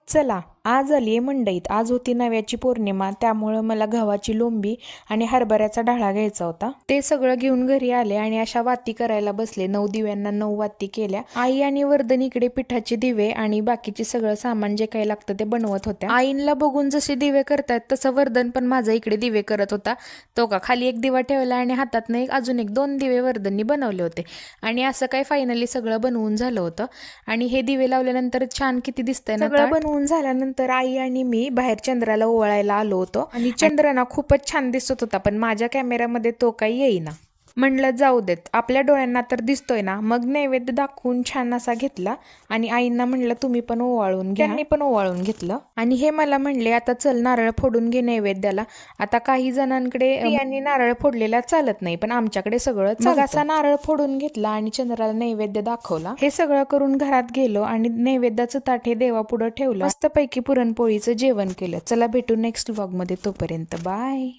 चला आज आली मंडईत. आज होती नव्याची पौर्णिमा, त्यामुळं मला गव्हाची लोंबी आणि हरभऱ्याचा ढाळा घ्यायचा होता. ते सगळं घेऊन घरी आले आणि अशा वाती करायला बसले. 9 दिव्यांना 9 वाती केल्या. आई आणि वर्धन इकडे पिठाचे दिवे आणि बाकीचे सगळं सामान जे काही लागतं ते बनवत होत्या. आईंला बघून जसे दिवे करतात तसं वर्धन पण माझा इकडे दिवे करत होता. तो का खाली एक दिवा ठेवला आणि हातातनं अजून 2 दिवे वर्धननी बनवले होते. आणि असं काय फायनली सगळं बनवून झालं होतं. आणि हे दिवे लावल्यानंतर छान किती दिसतंय ना. सगळं बनवून झाल्यानंतर आई आणि मी बाहेर चंद्राला ओवाळायला आलो होतो आणि चंद्र ना खूपच छान दिसत होता, पण माझ्या कॅमेऱ्यामध्ये तो काही येईना. म्हणलं जाऊ देत, आपल्या डोळ्यांना तर दिसतोय ना. मग नैवेद्य दाखवून छान असा घेतला आणि आईंना म्हणलं तुम्ही पण ओवाळून घ्या. त्यांनी पण ओवाळून घेतलं आणि हे मला म्हणले आता चल नारळ फोडून घे नैवेद्याला. आता काही जणांकडे स्त्रियांनी नारळ फोडलेला चालत नाही, पण आमच्याकडे सगळं चालतं. असा नारळ फोडून घेतला आणि चंद्राला नैवेद्य दाखवला. हे सगळं करून घरात गेलो आणि नैवेद्याचं ताट हे देवापुढं ठेवलं. मस्तपैकी पुरणपोळीचं जेवण केलं. चला भेटू नेक्स्ट व्लॉग मध्ये, तोपर्यंत बाय.